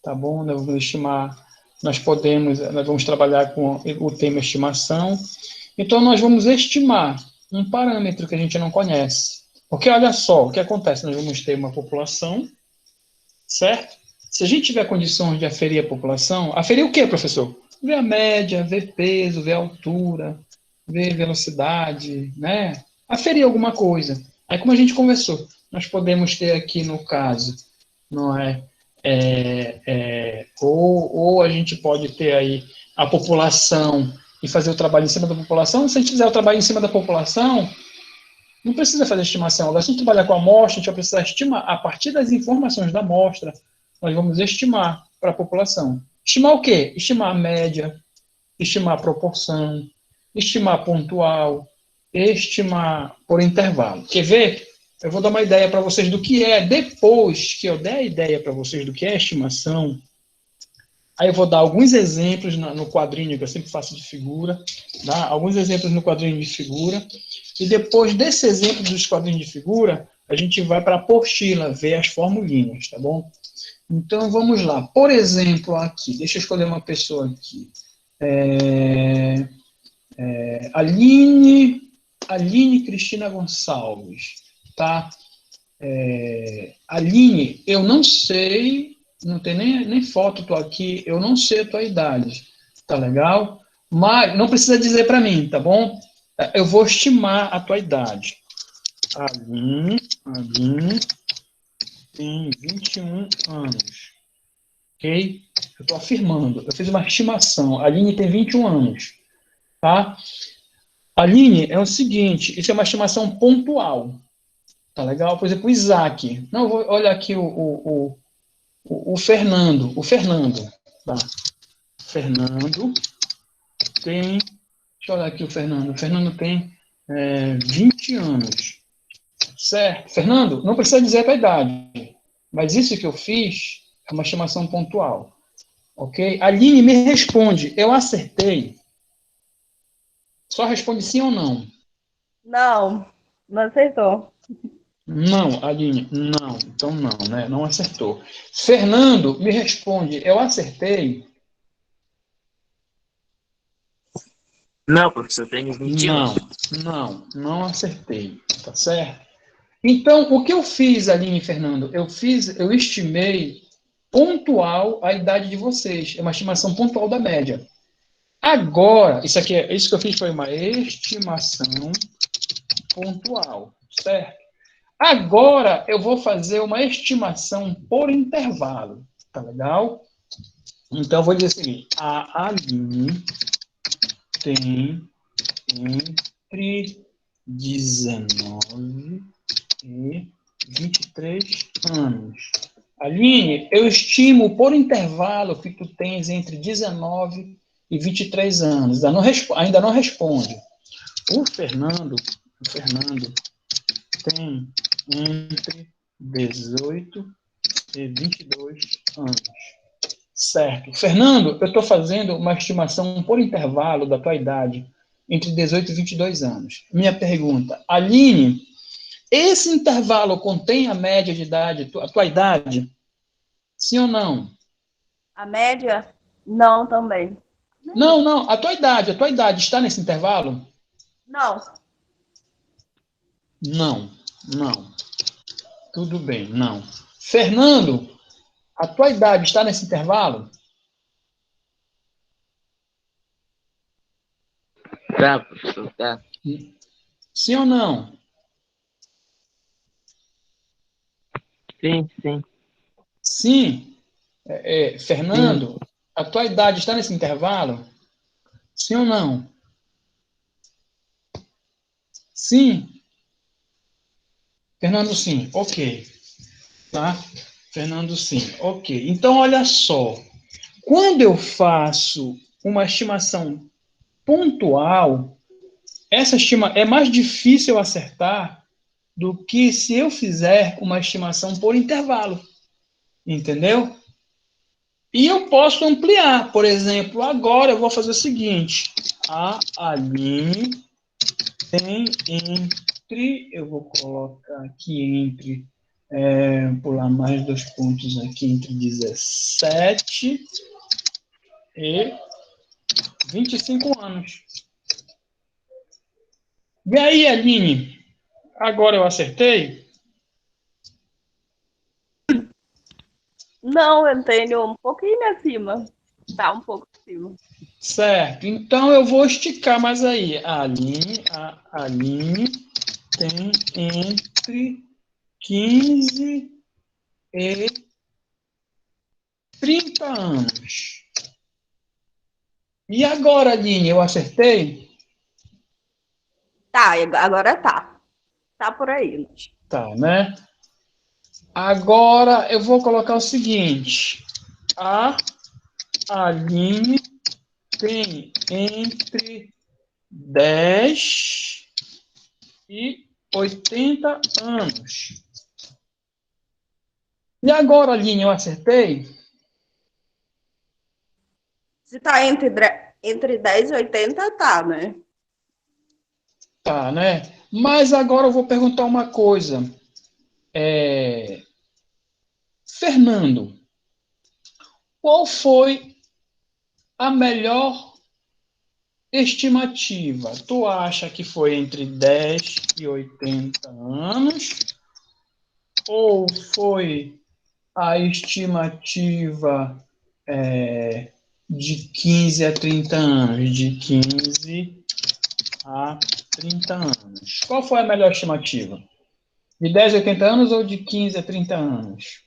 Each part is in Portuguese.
tá bom? Nós vamos estimar, nós vamos trabalhar com o tema estimação. Então, nós vamos estimar um parâmetro que a gente não conhece. Porque, olha só, o que acontece? Nós vamos ter uma população, certo? Se a gente tiver condições de aferir a população, aferir o quê, professor? Ver a média, ver peso, ver altura, ver velocidade, né? Aferir alguma coisa. Aí, como a gente conversou, nós podemos ter aqui, no caso, não é? Ou a gente pode ter aí a população e fazer o trabalho em cima da população. Se a gente fizer o trabalho em cima da população, não precisa fazer estimação. Agora, se a gente trabalhar com a amostra, a gente vai precisar estimar. A partir das informações da amostra, nós vamos estimar para a população. Estimar o quê? Estimar a média, estimar a proporção, estimar pontual, estimar por intervalo. Quer ver? Eu vou dar uma ideia para vocês do que é, depois que eu der a ideia para vocês do que é estimação, aí eu vou dar alguns exemplos no quadrinho, que eu sempre faço de figura, tá? Alguns exemplos no quadrinho de figura, e depois desse exemplo dos quadrinhos de figura, a gente vai para a apostila, ver as formulinhas, tá bom? Então, vamos lá. Por exemplo, aqui, deixa eu escolher uma pessoa aqui. Aline Cristina Gonçalves, tá? Aline, eu não sei, não tem nem foto tua aqui, eu não sei a tua idade, tá legal? Mas não precisa dizer para mim, tá bom? Eu vou estimar a tua idade. Aline tem 21 anos, ok? Eu estou afirmando, eu fiz uma estimação. A Aline tem 21 anos, tá? Aline, é o seguinte, isso é uma estimação pontual, tá legal? Por exemplo, o Isaac. Não, vou olhar aqui o Fernando. O Fernando, tá? Fernando tem... Deixa eu olhar aqui o Fernando. O Fernando tem 20 anos, certo? Fernando, não precisa dizer a tua idade, mas isso que eu fiz é uma estimação pontual, ok? Aline, me responde, eu acertei? Só responde sim ou não. Não, não acertou. Não, Aline, não. Então não, né? Não acertou. Fernando, me responde, eu acertei? Não, professor, eu tenho 21. Não acertei, tá certo? Então, o que eu fiz, Aline e Fernando? Eu estimei pontual a idade de vocês. É uma estimação pontual da média. Agora, isso que eu fiz foi uma estimação pontual, certo? Agora eu vou fazer uma estimação por intervalo, tá legal? Então eu vou dizer o seguinte: a Aline tem entre 19 e 23 anos. Aline, eu estimo por intervalo que tu tens entre 19 e 23 anos. Ainda não responde. O Fernando tem entre 18 e 22 anos. Certo. Fernando, eu estou fazendo uma estimação por intervalo da tua idade, entre 18 e 22 anos. Minha pergunta, Aline, esse intervalo contém a média de idade, a tua idade? Sim ou não? A média? Não, também. Não, a tua idade está nesse intervalo? Não. Não. Tudo bem, não. Fernando, a tua idade está nesse intervalo? Tá, professor, tá. Sim ou não? Sim. Sim. Sim. Fernando, a tua idade está nesse intervalo? Sim ou não? Sim. Fernando, sim. Ok. Tá? Fernando, sim. Ok. Então, olha só. Quando eu faço uma estimação pontual, essa é mais difícil acertar do que se eu fizer uma estimação por intervalo. Entendeu? E eu posso ampliar. Por exemplo, agora eu vou fazer o seguinte. A Aline tem entre, eu vou colocar aqui entre Pular mais 2 pontos aqui entre 17 e 25 anos. E aí, Aline? Agora eu acertei? Não, eu tenho um pouquinho acima. Tá, um pouco acima. Certo. Então eu vou esticar mais aí. A Aline tem entre 15 e 30 anos. E agora, Aline, eu acertei? Tá, agora tá. Tá por aí. Tá, né? Agora eu vou colocar o seguinte. A Aline tem entre 10 e 80 anos. E agora, Aline, eu acertei? Se tá entre 10 e 80, tá, né? Tá, né? Mas agora eu vou perguntar uma coisa. Fernando, qual foi a melhor estimativa? Tu acha que foi entre 10 e 80 anos? Ou foi a estimativa de 15 a 30 anos? De 15 a 30 anos. Qual foi a melhor estimativa? De 10 a 80 anos ou de 15 a 30 anos?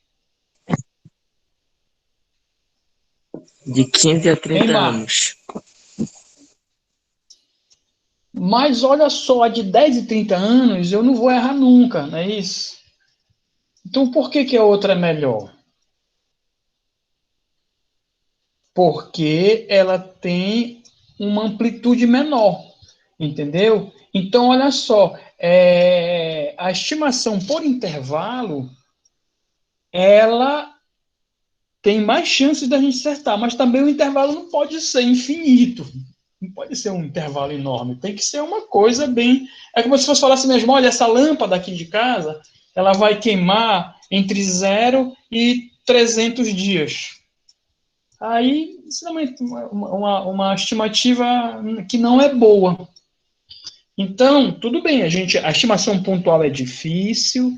De 15 a Hein, 30 Marcos? anos. Mas olha só, a de 10 e 30 anos eu não vou errar nunca, não é isso? Então por que, que a outra é melhor? Porque ela tem uma amplitude menor, entendeu? Então, olha só, a estimação por intervalo, ela tem mais chances da gente acertar, mas também o intervalo não pode ser infinito, não pode ser um intervalo enorme, tem que ser uma coisa bem... É como se fosse falar assim mesmo, olha, essa lâmpada aqui de casa, ela vai queimar entre 0 e 300 dias. Aí, isso é uma estimativa que não é boa. Então, tudo bem, a estimação pontual é difícil,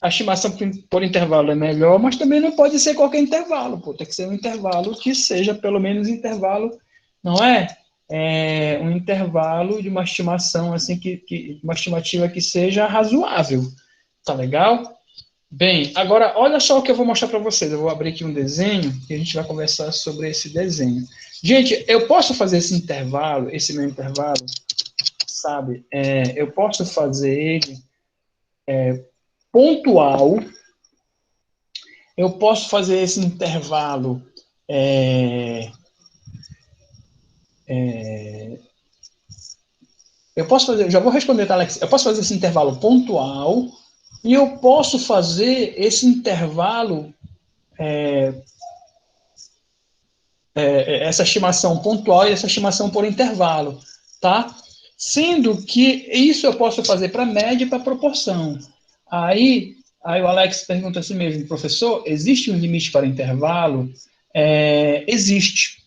a estimação por intervalo é melhor, mas também não pode ser qualquer intervalo, pô, tem que ser um intervalo que seja pelo menos intervalo, não é? Um intervalo de uma estimação, assim, uma estimativa que seja razoável, tá legal? Bem, agora olha só o que eu vou mostrar para vocês. Eu vou abrir aqui um desenho e a gente vai conversar sobre esse desenho. Gente, eu posso fazer esse intervalo, esse meu intervalo, sabe? Eu posso fazer ele pontual, eu posso fazer esse intervalo eu posso fazer, já vou responder, tá, Alex? Eu posso fazer esse intervalo pontual e eu posso fazer esse intervalo, essa estimação pontual e essa estimação por intervalo, tá? Sendo que isso eu posso fazer para média e para proporção. Aí o Alex pergunta assim mesmo, professor, existe um limite para intervalo? Existe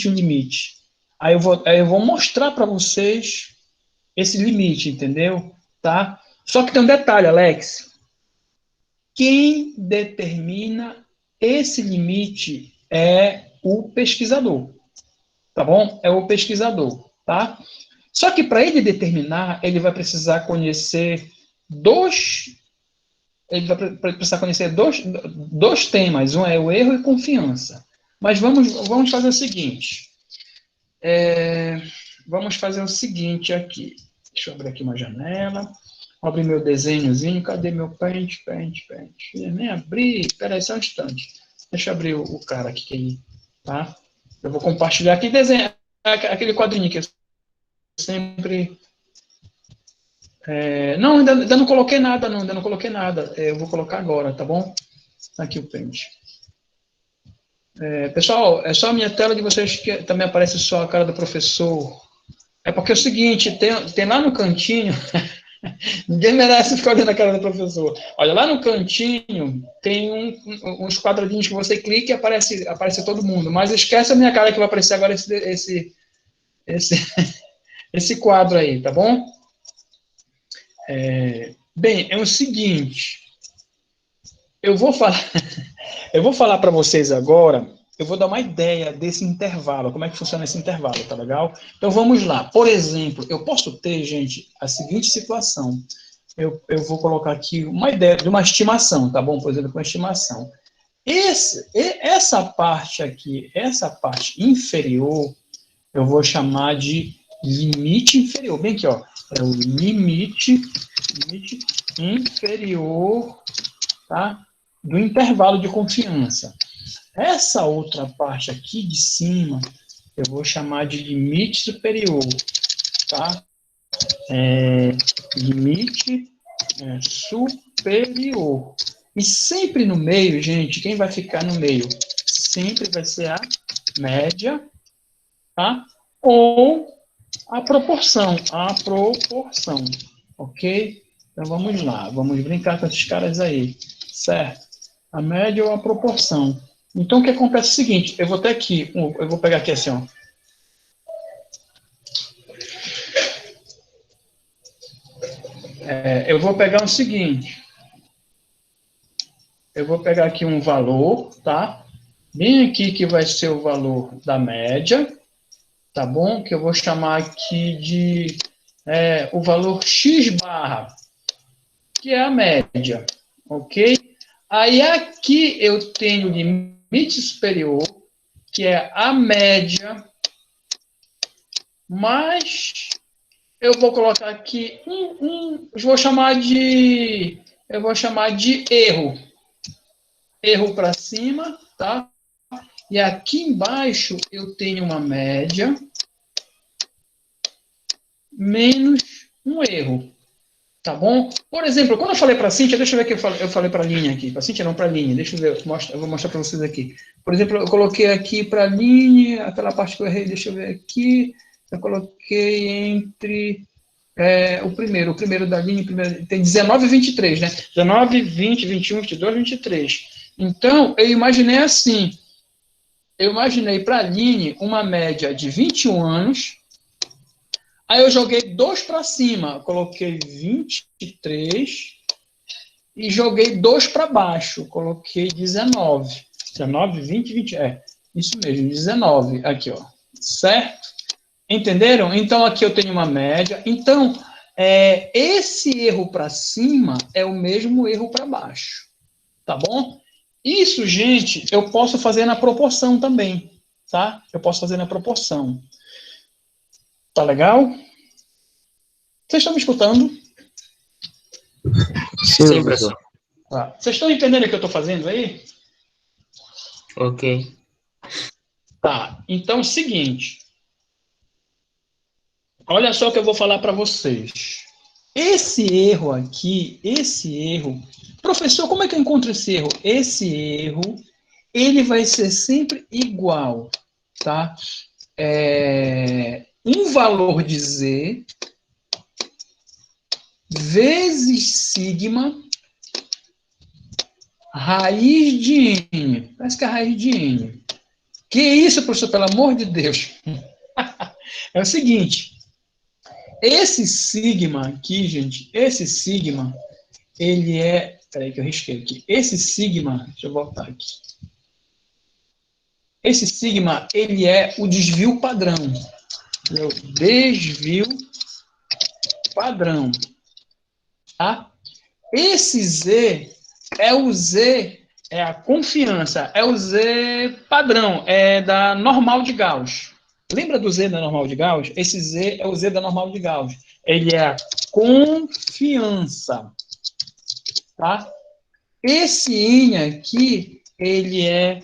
um limite. Aí eu vou mostrar para vocês esse limite, entendeu? Tá? Só que tem um detalhe, Alex. Quem determina esse limite é o pesquisador, tá bom? É o pesquisador, tá? Só que para ele determinar, ele vai precisar conhecer dois temas. Um é o erro e confiança. Mas vamos fazer o seguinte. Vamos fazer o seguinte aqui. Deixa eu abrir aqui uma janela. Vou abrir meu desenhozinho. Cadê meu pente? Nem abri. Espera aí só um instante. Deixa eu abrir o cara aqui, tá? Eu vou compartilhar aqui. Desenho, aquele quadrinho que eu sempre... não, ainda não coloquei nada, não. Ainda não coloquei nada. Eu vou colocar agora, tá bom? Aqui o pente. Pessoal, é só a minha tela de vocês que também aparece só a cara do professor. É porque é o seguinte, tem lá no cantinho Ninguém merece ficar olhando a cara do professor. Olha, lá no cantinho tem uns quadradinhos que você clica e aparece todo mundo. Mas esquece a minha cara que vai aparecer agora esse, esse quadro aí, tá bom? Bem, é o seguinte. Eu vou falar para vocês agora. Eu vou dar uma ideia desse intervalo, como é que funciona esse intervalo, tá legal? Então vamos lá. Por exemplo, eu posso ter, gente, a seguinte situação. Eu vou colocar aqui uma ideia de uma estimação, tá bom? Por exemplo, uma estimação. Essa parte aqui, essa parte inferior, eu vou chamar de limite inferior. Bem aqui, ó. É o limite inferior, tá? Do intervalo de confiança. Essa outra parte aqui de cima, eu vou chamar de limite superior, tá? Limite superior. E sempre no meio, gente, quem vai ficar no meio? Sempre vai ser a média, tá? Ou a proporção, ok? Então vamos lá, vamos brincar com esses caras aí, certo? A média ou a proporção. Então o que acontece é o seguinte, eu vou ter aqui, eu vou pegar aqui assim, ó. Eu vou pegar o seguinte, eu vou pegar aqui um valor, tá? Bem aqui que vai ser o valor da média, tá bom? Que eu vou chamar aqui de o valor x barra, que é a média, ok? Aí aqui eu tenho o limite superior, que é a média, mas eu vou colocar aqui eu vou chamar de erro para cima, tá? E aqui embaixo eu tenho uma média menos um erro, tá bom? Por exemplo, quando eu falei para a Cíntia, deixa eu ver que eu falei para a linha aqui, para a Cíntia não, para a linha, deixa eu ver, eu vou mostrar para vocês aqui. Por exemplo, eu coloquei aqui para a linha, aquela parte que eu errei, deixa eu ver aqui, eu coloquei entre o primeiro da linha, tem 19 e 23, né? 19, 20, 21, 22, 23. Então, eu imaginei assim, eu imaginei para a Aline uma média de 21 anos, aí eu joguei 2 para cima, coloquei 23 e joguei 2 para baixo, coloquei 19. 19, 20, 20, isso mesmo, 19, aqui, ó, certo? Entenderam? Então, aqui eu tenho uma média. Então, esse erro para cima é o mesmo erro para baixo, tá bom? Isso, gente, eu posso fazer na proporção também, tá? Eu posso fazer na proporção. Tá legal? Vocês estão me escutando? Sim, professor. Tá. Vocês estão entendendo o que eu estou fazendo aí? Ok. Tá. Então, é o seguinte. Olha só o que eu vou falar para vocês. Esse erro aqui, professor, como é que eu encontro esse erro? Esse erro, ele vai ser sempre igual, tá? Um valor de Z vezes sigma raiz de N. Parece que é a raiz de N. Que isso, professor, pelo amor de Deus? É o seguinte, esse sigma aqui, gente, esse sigma, ele é... Peraí que eu risquei aqui. Esse sigma, deixa eu voltar aqui. Esse sigma, ele é o desvio padrão. É o desvio padrão. Tá? Esse Z é a confiança, é o Z padrão, é da normal de Gauss. Lembra do Z da normal de Gauss? Esse Z é o Z da normal de Gauss. Ele é a confiança. Tá? Esse N aqui, ele é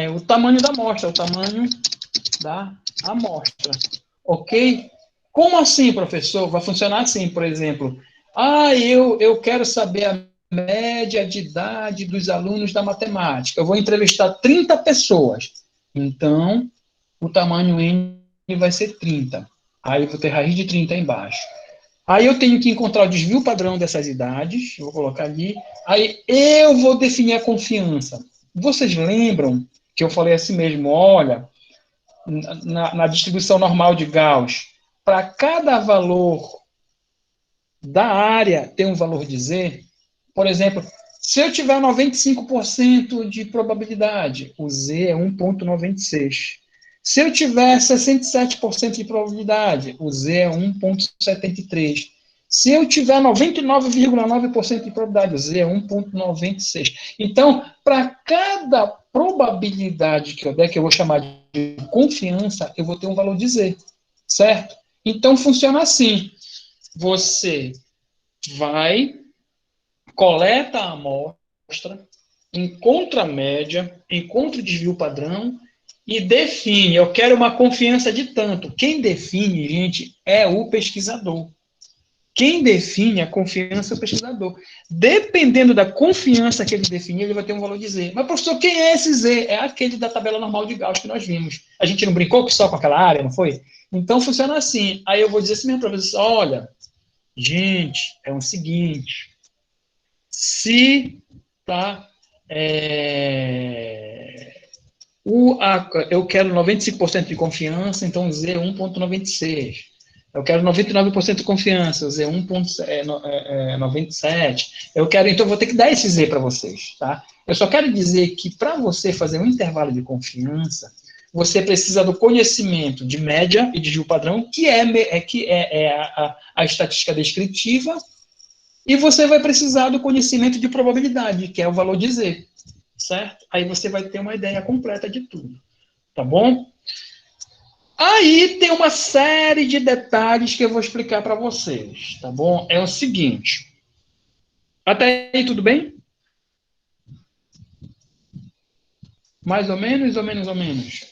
o tamanho da amostra, o tamanho da amostra. Ok? Como assim, professor? Vai funcionar assim, por exemplo. Eu quero saber a média de idade dos alunos da matemática. Eu vou entrevistar 30 pessoas. Então, o tamanho N vai ser 30. Aí eu vou ter raiz de 30 embaixo. Aí eu tenho que encontrar o desvio padrão dessas idades, eu vou colocar ali. Aí eu vou definir a confiança. Vocês lembram que eu falei assim mesmo, olha, na distribuição normal de Gauss, para cada valor da área tem um valor de Z? Por exemplo, se eu tiver 95% de probabilidade, o Z é 1,96. Se eu tiver 67% de probabilidade, o Z é 1,73. Se eu tiver 99,9% de probabilidade, o Z é 1,96. Então, para cada probabilidade que eu der, que eu vou chamar de confiança, eu vou ter um valor de Z, certo? Então, funciona assim. Você vai, coleta a amostra, encontra a média, encontra o desvio padrão e define. Eu quero uma confiança de tanto. Quem define, gente, é o pesquisador. Quem define a confiança é o pesquisador. Dependendo da confiança que ele definir, ele vai ter um valor de Z. Mas, professor, quem é esse Z? É aquele da tabela normal de Gauss que nós vimos. A gente não brincou só com aquela área, não foi? Então, funciona assim. Aí eu vou dizer assim mesmo para vocês, olha, gente, é o seguinte, se tá, eu quero 95% de confiança, então Z 1,96. Eu quero 99% de confiança, Z 1,97. Eu quero, então, eu vou ter que dar esse Z para vocês, tá? Eu só quero dizer que para você fazer um intervalo de confiança, você precisa do conhecimento de média e de desvio padrão, que é a estatística descritiva, e você vai precisar do conhecimento de probabilidade, que é o valor de Z, certo? Aí você vai ter uma ideia completa de tudo, tá bom? Aí tem uma série de detalhes que eu vou explicar para vocês, tá bom? É o seguinte. Até aí tudo bem? Mais ou menos ou menos ou menos?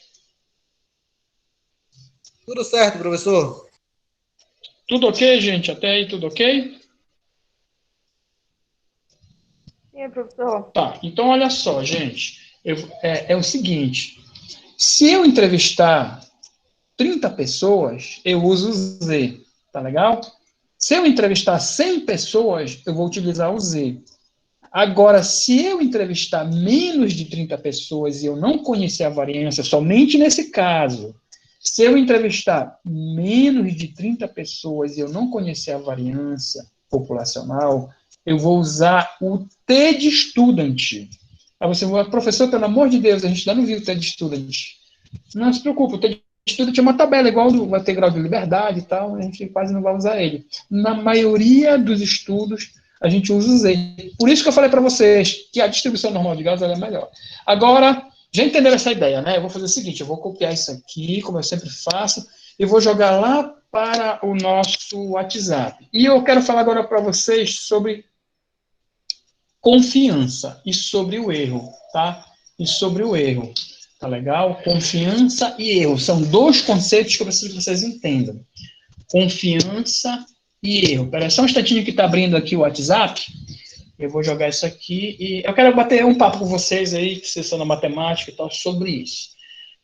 Tudo certo, professor? Tudo ok, gente? Até aí tudo ok? Sim, professor. Tá, então olha só, gente. É o seguinte. Se eu entrevistar 30 pessoas, eu uso o Z, tá legal? Se eu entrevistar 100 pessoas, eu vou utilizar o Z. Agora, se eu entrevistar menos de 30 pessoas e eu não conhecer a variância, somente nesse caso, se eu entrevistar menos de 30 pessoas e eu não conhecer a variância populacional, eu vou usar o T de student. Aí você vai, professor, pelo amor de Deus, a gente ainda não viu o T de student. Não se preocupe, o T de student é uma tabela igual do vai ter grau de liberdade e tal, a gente quase não vai usar ele. Na maioria dos estudos, a gente usa o Z. Por isso que eu falei para vocês que a distribuição normal de Gauss é melhor. Agora, já entenderam essa ideia, né? Eu vou fazer o seguinte, eu vou copiar isso aqui, como eu sempre faço, e vou jogar lá para o nosso WhatsApp. E eu quero falar agora para vocês sobre confiança e sobre o erro, tá? E sobre o erro, tá legal? Confiança e erro são dois conceitos que eu preciso que vocês entendam. Confiança e erro. Espera só um instantinho que está abrindo aqui o WhatsApp. Eu vou jogar isso aqui e eu quero bater um papo com vocês aí, que vocês são na matemática e tal, sobre isso.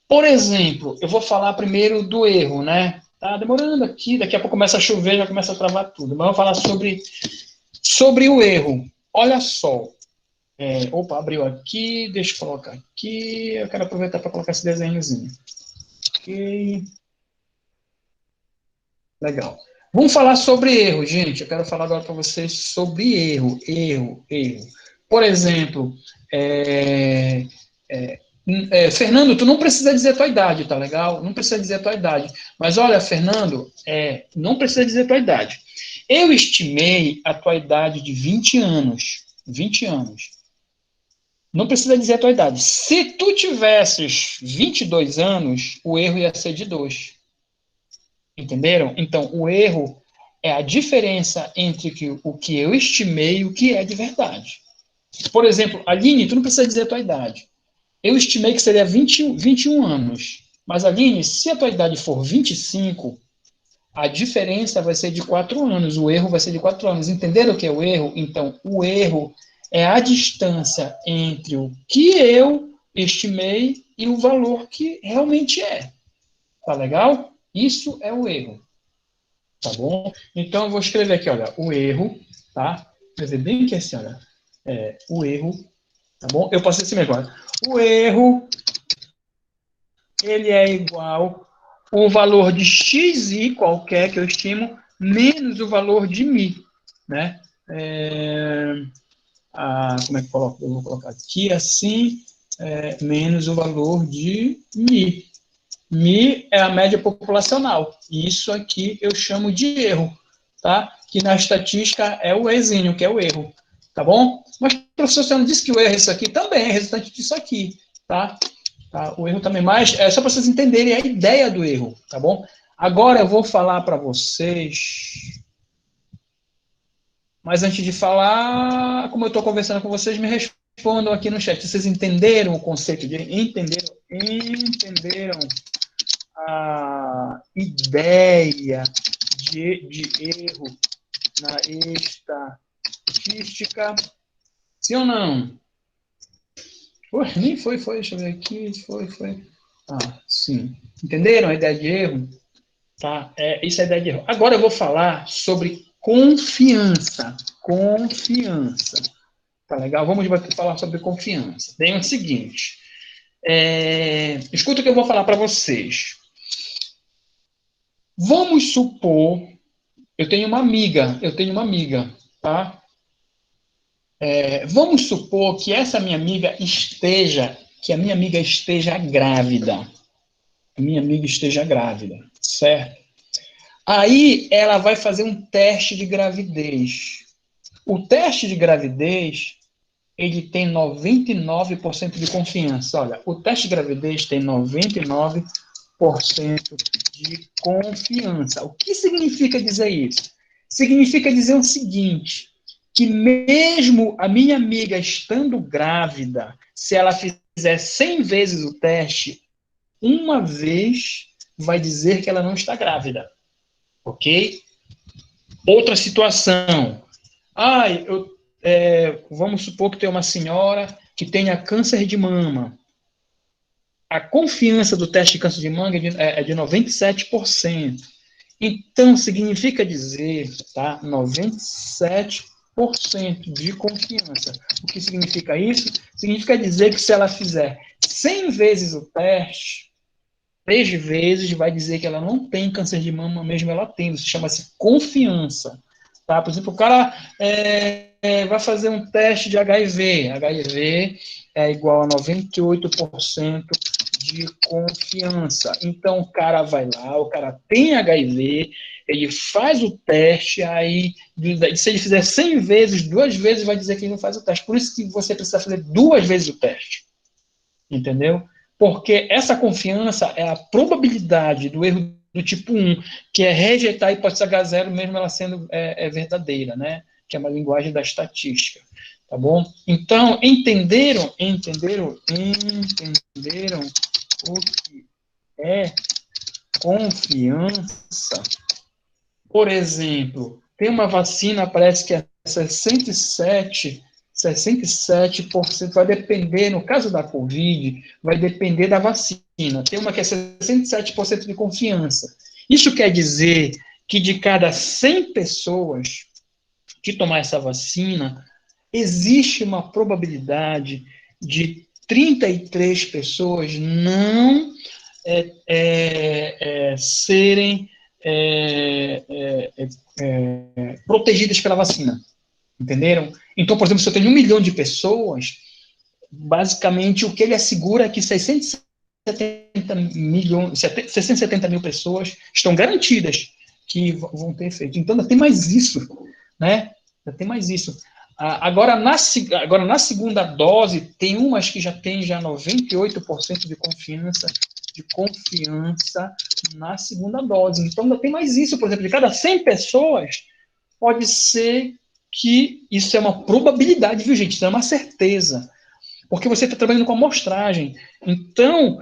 Por exemplo, eu vou falar primeiro do erro, né? Tá demorando aqui, daqui a pouco começa a chover, já começa a travar tudo. Mas eu vou falar sobre o erro. Olha só. Opa, abriu aqui, deixa eu colocar aqui. Eu quero aproveitar para colocar esse desenhozinho. Ok. Legal. Vamos falar sobre erro, gente. Eu quero falar agora para vocês sobre erro. Por exemplo, Fernando, tu não precisa dizer a tua idade, tá legal? Não precisa dizer a tua idade. Mas olha, Fernando, não precisa dizer a tua idade. Eu estimei a tua idade de 20 anos. 20 anos. Não precisa dizer a tua idade. Se tu tivesses 22 anos, o erro ia ser de 2. Entenderam? Então, o erro é a diferença entre o que eu estimei e o que é de verdade. Por exemplo, Aline, tu não precisa dizer a tua idade. Eu estimei que seria 21 anos. Mas, Aline, se a tua idade for 25, a diferença vai ser de 4 anos. O erro vai ser de 4 anos. Entenderam o que é o erro? Então, o erro é a distância entre o que eu estimei e o valor que realmente é. Tá legal? Isso é o erro. tá bom? Então, eu vou escrever aqui, olha, o erro, tá? Vou escrever bem aqui assim, olha, o erro, tá bom? Eu posso dizer assim mesmo, olha, o erro, ele é igual o valor de xi qualquer que eu estimo, menos o valor de mi, né? Como é que eu coloco? Eu vou colocar aqui assim, menos o valor de mi. Mi é a média populacional. E isso aqui eu chamo de erro, tá? Que na estatística é o exímio, que é o erro, tá bom? Mas, professor, você não disse que o erro é isso aqui? Também é resultante disso aqui, tá? O erro também, mas é só para vocês entenderem a ideia do erro, tá bom? Agora eu vou falar para vocês, mas antes de falar, como eu estou conversando com vocês, me respondam aqui no chat. Vocês entenderam o conceito de... Entenderam a ideia de erro na estatística? Sim ou não? Nem foi, deixa eu ver aqui, foi. Sim. Entenderam a ideia de erro? Tá? Isso é a ideia de erro. Agora eu vou falar sobre confiança. Confiança. Tá legal? Vamos falar sobre confiança. Tem o seguinte. Escuta o que eu vou falar para vocês. Vamos supor, eu tenho uma amiga, tá? Vamos supor que a minha amiga esteja grávida. A minha amiga esteja grávida, certo? Aí ela vai fazer um teste de gravidez. O teste de gravidez, ele tem 99% de confiança. Olha, o teste de gravidez tem 99% de confiança. O que significa dizer isso? Significa dizer o seguinte, que mesmo a minha amiga estando grávida, se ela fizer 100 vezes o teste, uma vez vai dizer que ela não está grávida. Ok? Outra situação. Vamos supor que tem uma senhora que tenha câncer de mama. A confiança do teste de câncer de mama é de 97%. Então, significa dizer, tá? 97% de confiança. O que significa isso? Significa dizer que se ela fizer 100 vezes o teste, 3 vezes vai dizer que ela não tem câncer de mama, mesmo ela tendo. Isso chama-se confiança. Tá? Por exemplo, o cara vai fazer um teste de HIV. HIV é igual a 98% de confiança. Então, o cara vai lá, o cara tem HIV, ele faz o teste, aí, se ele fizer 100 vezes, 2 vezes vai dizer que ele não faz o teste. Por isso que você precisa fazer 2 vezes o teste. Entendeu? Porque essa confiança é a probabilidade do erro do tipo 1, que é rejeitar a hipótese H0, mesmo ela sendo verdadeira, né? Que é uma linguagem da estatística. Tá bom? Então, entenderam o que é confiança? Por exemplo, tem uma vacina, parece que é 67%, vai depender, no caso da Covid, vai depender da vacina. Tem uma que é 67% de confiança. Isso quer dizer que de cada 100 pessoas que tomar essa vacina, existe uma probabilidade de 33 pessoas não serem protegidas pela vacina. Entenderam? Então, por exemplo, se eu tenho 1 milhão de pessoas, basicamente o que ele assegura é que 670 mil pessoas estão garantidas que vão ter efeito. Então, ainda tem mais isso, né? Ainda tem mais isso. Agora, na segunda dose, tem umas que já tem 98% de confiança na segunda dose. Então, ainda tem mais isso. Por exemplo, de cada 100 pessoas, pode ser que isso é uma probabilidade, viu, gente? Isso não é uma certeza. Porque você está trabalhando com amostragem. Então,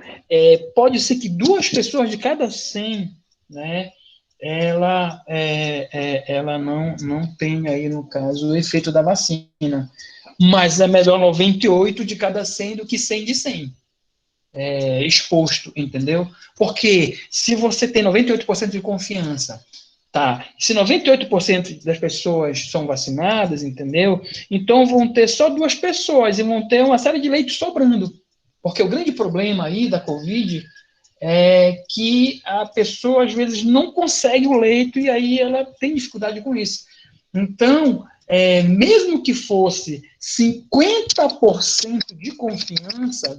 pode ser que 2 pessoas de cada 100, né, ela não tenha aí, no caso, o efeito da vacina. Mas é melhor 98 de cada 100 do que 100 de 100. Exposto, entendeu? Porque se você tem 98% de confiança Tá. Se 98% das pessoas são vacinadas, entendeu? Então vão ter só 2 pessoas e vão ter uma série de leitos sobrando. Porque o grande problema aí da Covid é que a pessoa, às vezes, não consegue o leito e aí ela tem dificuldade com isso. Então, mesmo que fosse 50% de confiança,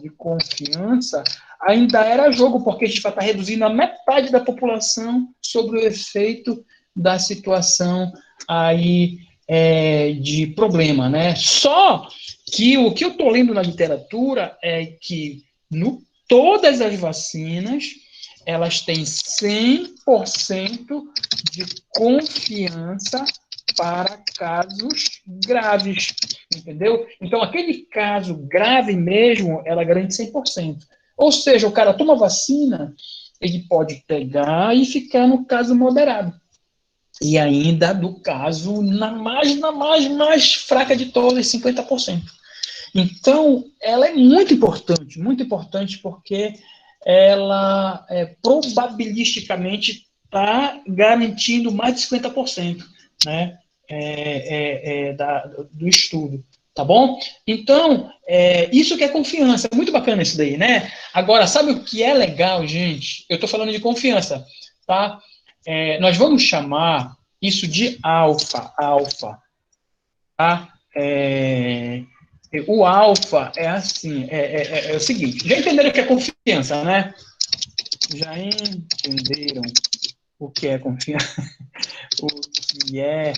ainda era jogo, porque a gente vai estar reduzindo a metade da população sobre o efeito da situação aí de problema, né? Só que o que eu estou lendo na literatura é que todas as vacinas, elas têm 100% de confiança para casos graves, entendeu? Então, aquele caso grave mesmo, ela garante 100%. Ou seja, o cara toma vacina, ele pode pegar e ficar no caso moderado. E ainda do caso mais fraca de todas, 50%. Então, ela é muito importante porque ela probabilisticamente está garantindo mais de 50%, né, do estudo, tá bom? Então, isso que é confiança, é muito bacana isso daí, né? Agora, sabe o que é legal, gente? Eu estou falando de confiança, tá? Nós vamos chamar isso de alfa, tá? O alfa é assim, é o seguinte, já entenderam o que é confiança, né? Já entenderam o que é confiança? O que é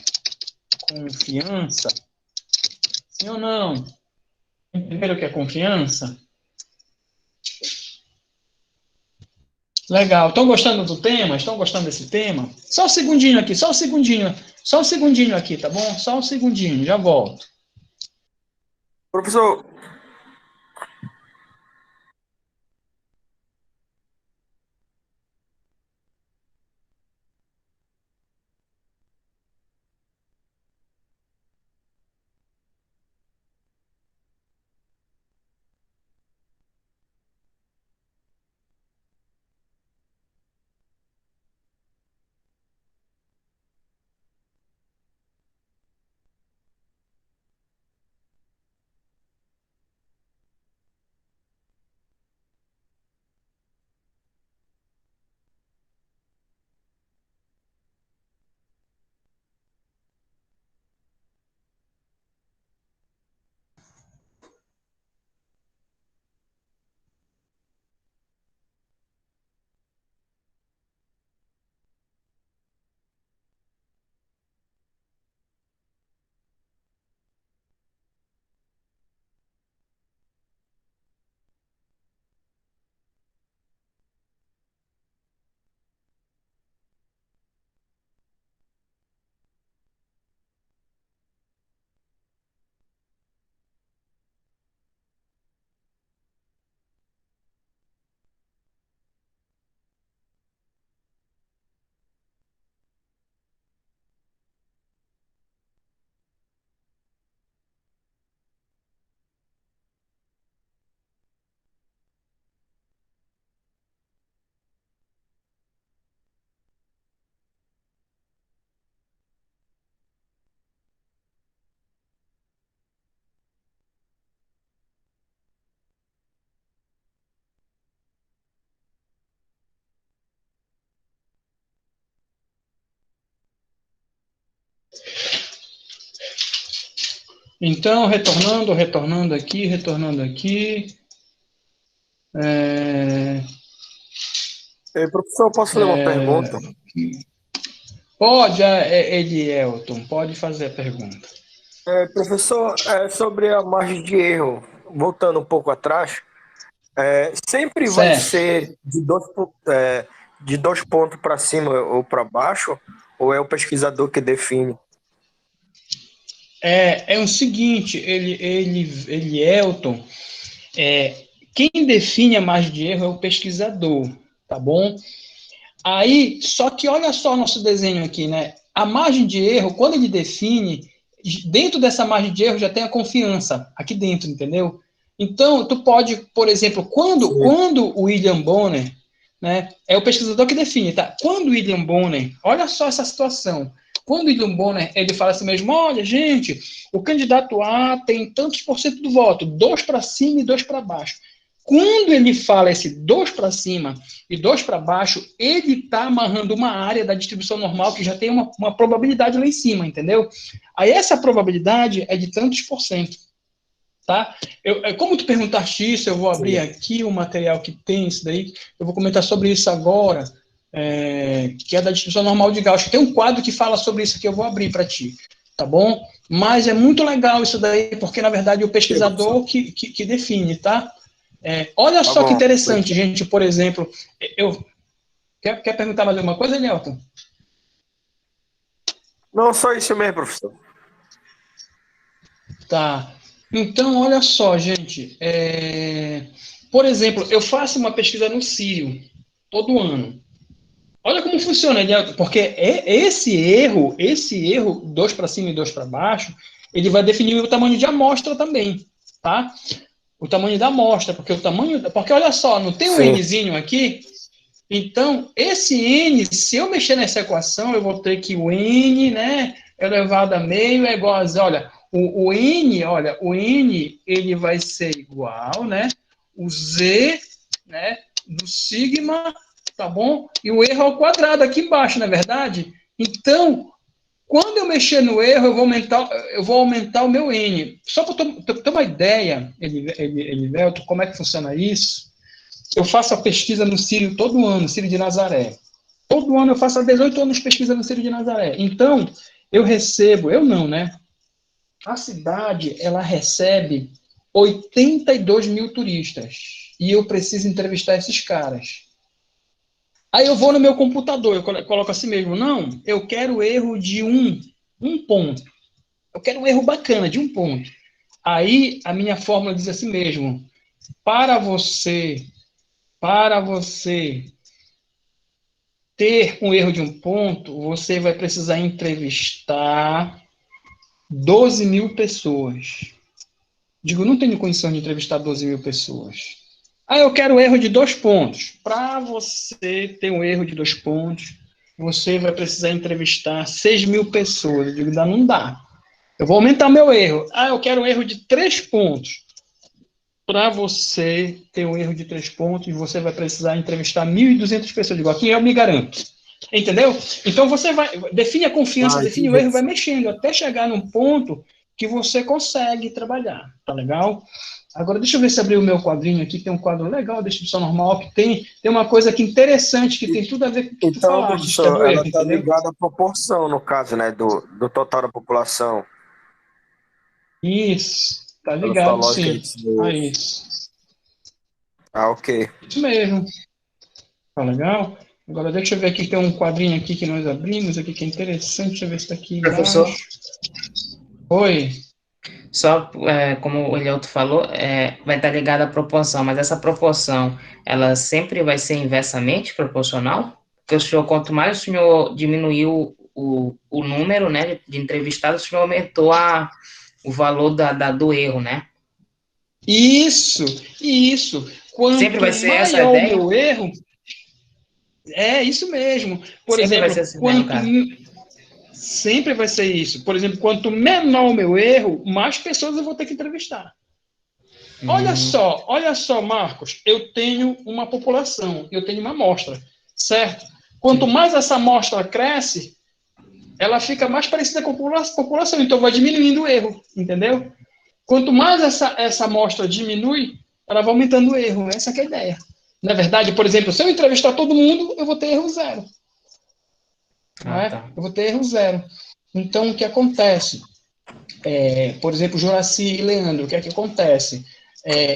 confiança? Sim ou não? Entenderam o que é confiança? Legal. Estão gostando do tema? Estão gostando desse tema? Só um segundinho aqui, só um segundinho aqui, tá bom? Só um segundinho, já volto. Professor, Então, retornando aqui. professor, posso fazer uma pergunta? Pode, Elielton, pode fazer a pergunta. Professor, sobre a margem de erro, voltando um pouco atrás, sempre vai Certo. ser de 2 pontos para cima ou para baixo, ou é o pesquisador que define? É o seguinte, Elielton, quem define a margem de erro é o pesquisador, tá bom? Aí, só que olha só nosso desenho aqui, né? A margem de erro, quando ele define, dentro dessa margem de erro já tem a confiança aqui dentro, entendeu? Então, tu pode, por exemplo, quando o William Bonner né? É o pesquisador que define, tá? Quando o William Bonner, olha só essa situação, quando o William Bonner, ele fala assim mesmo, olha, gente, o candidato A tem tantos por cento do voto, 2 para cima e 2 para baixo. Quando ele fala esse 2 para cima e 2 para baixo, ele está amarrando uma área da distribuição normal que já tem uma probabilidade lá em cima, entendeu? Aí essa probabilidade é de tantos por cento, tá? Como tu perguntaste isso, eu vou abrir aqui o material que tem isso daí, eu vou comentar sobre isso agora, que é da distribuição normal de Gauss. Tem um quadro que fala sobre isso aqui, eu vou abrir para ti, tá bom? Mas é muito legal isso daí, porque na verdade é o pesquisador que define, tá? Olha só que interessante, gente, por exemplo, quer perguntar mais alguma coisa, Nelton? Não, só isso mesmo, professor. Tá. Então, olha só, gente. Por exemplo, eu faço uma pesquisa no Sírio todo ano. Olha como funciona, Nelton, porque esse erro, 2 para cima e 2 para baixo, ele vai definir o tamanho de amostra também, tá? O tamanho da amostra, porque olha só, não tem um Nzinho aqui? Então, esse N, se eu mexer nessa equação, eu vou ter que o N, né, elevado a meio é igual a, olha, o N, ele vai ser igual, né, o Z, né, do sigma, tá bom? E o erro ao quadrado aqui embaixo, não é verdade? Então, quando eu mexer no erro, eu vou aumentar o meu N. Só para ter uma ideia, Elivelto, como é que funciona isso? Eu faço a pesquisa no Sírio todo ano, Sírio de Nazaré. Todo ano eu faço há 18 anos de pesquisa no Sírio de Nazaré. Então, eu não, né? A cidade, ela recebe 82 mil turistas. E eu preciso entrevistar esses caras. Aí eu vou no meu computador, eu coloco assim mesmo, não, eu quero erro de um ponto. Eu quero um erro bacana, de um ponto. Aí a minha fórmula diz assim mesmo, para você ter um erro de um ponto, você vai precisar entrevistar 12 mil pessoas. Digo, não tenho condição de entrevistar 12 mil pessoas. Eu quero erro de 2 pontos. Para você ter um erro de 2 pontos, você vai precisar entrevistar 6 mil pessoas. Eu digo, não dá. Eu vou aumentar meu erro. Eu quero um erro de 3 pontos. Para você ter um erro de 3 pontos, você vai precisar entrevistar 1.200 pessoas. Digo, aqui eu me garanto. Entendeu? Então você define a confiança, define o erro, vai mexendo até chegar num ponto que você consegue trabalhar. Tá legal? Agora, deixa eu ver se abrir o meu quadrinho aqui. Tem um quadro legal da distribuição normal que tem uma coisa aqui interessante que tem tudo a ver com o que tu falaste. Professor, do erro, ela está entendeu? ligada à proporção, no caso, né, do total da população. Isso. Tá Pela sua ligado, lógica sim. de Isso. ok. Isso mesmo. Tá legal? Agora, deixa eu ver aqui, tem um quadrinho aqui que nós abrimos aqui que é interessante. Deixa eu ver se está aqui Professor, embaixo. Oi. só como o Elielto falou, vai estar ligado à proporção, mas essa proporção, ela sempre vai ser inversamente proporcional? Porque o senhor, quanto mais o senhor diminuiu o número, né, de entrevistados, o senhor aumentou o valor do erro, né? Isso. Sempre Quanto vai ser essa a maior o ideia? meu erro, é isso mesmo. Por Sempre vai exemplo, ser essa a ideia, no caso. sempre vai ser isso. Por exemplo, quanto menor o meu erro, mais pessoas eu vou ter que entrevistar. Olha só, Marcos, eu tenho uma população, eu tenho uma amostra, certo? Quanto mais essa amostra cresce, ela fica mais parecida com a população, então vai diminuindo o erro, entendeu? Quanto mais essa amostra diminui, ela vai aumentando o erro. Essa que é a ideia. Na verdade, por exemplo, se eu entrevistar todo mundo, eu vou ter erro zero. Não é? Tá. Eu vou ter erro zero. Então, o que acontece? Por exemplo, Juraci e Leandro, o que é que acontece?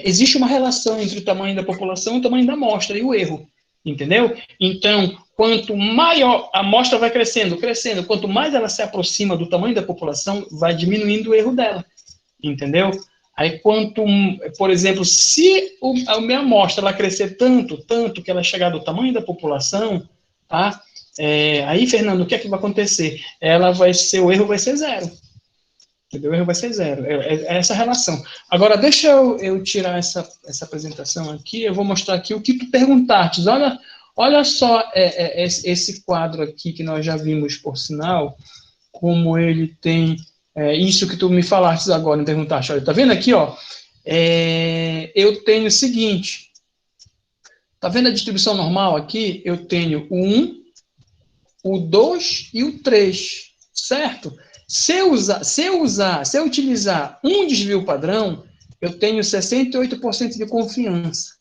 Existe uma relação entre o tamanho da população e o tamanho da amostra e o erro. Entendeu? Então, quanto maior a amostra vai crescendo, quanto mais ela se aproxima do tamanho da população, vai diminuindo o erro dela. Entendeu? Aí, por exemplo, se a minha amostra ela crescer tanto que ela chegar do tamanho da população, tá? Aí, Fernando, o que é que vai acontecer? O erro vai ser zero. Entendeu? O erro vai ser zero. É essa relação. Agora, deixa eu tirar essa apresentação aqui, eu vou mostrar aqui o que tu perguntaste. Olha só esse quadro aqui que nós já vimos, por sinal, como ele tem isso que tu me falaste agora, me perguntaste. Olha, tá vendo aqui, ó? Eu tenho o seguinte, tá vendo a distribuição normal aqui? Eu tenho o 1, o 2 e o 3, certo? Se eu utilizar um desvio padrão, eu tenho 68% de confiança.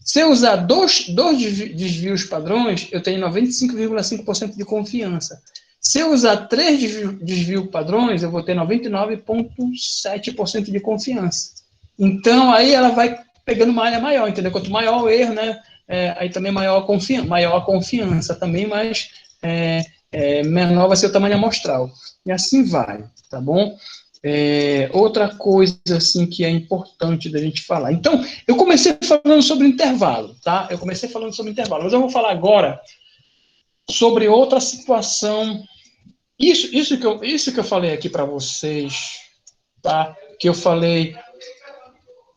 Se eu usar dois desvios padrões, eu tenho 95,5% de confiança. Se eu usar 3 desvios padrões, eu vou ter 99,7% de confiança. Então, aí ela vai pegando uma área maior, entendeu? Quanto maior o erro, né? Aí também maior a confiança também, mas menor vai ser o tamanho amostral. E assim vai, tá bom? Outra coisa, assim, que é importante da gente falar. Então, eu comecei falando sobre intervalo, tá? Mas eu vou falar agora sobre outra situação. Isso que eu falei aqui para vocês, tá?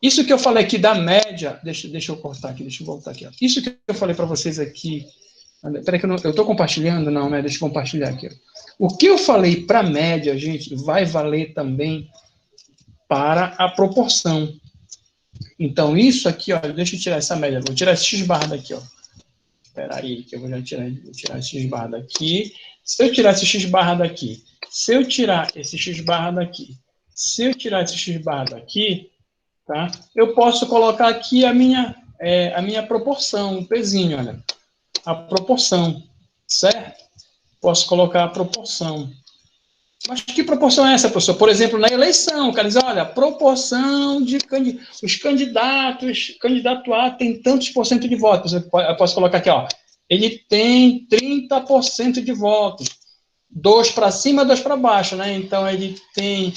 Isso que eu falei aqui da média, deixa eu cortar aqui, deixa eu voltar aqui. Ó. Isso que eu falei para vocês aqui, peraí que eu estou compartilhando, não, né? Deixa eu compartilhar aqui. Ó. O que eu falei para média, gente, vai valer também para a proporção. Então, isso aqui, ó, deixa eu tirar essa média, vou tirar esse x-barra daqui, ó. Espera aí, que eu vou tirar esse x-barra daqui. Se eu tirar esse x-barra daqui, se eu tirar esse x-barra daqui, tá? Eu posso colocar aqui a minha proporção, o pezinho, olha. A proporção, certo? Posso colocar a proporção. Mas que proporção é essa, professor? Por exemplo, na eleição, o cara diz, olha, proporção de os candidato A tem tantos por cento de votos. Eu posso colocar aqui, ó, ele tem 30% de votos. 2 para cima, 2 para baixo, né? Então, ele tem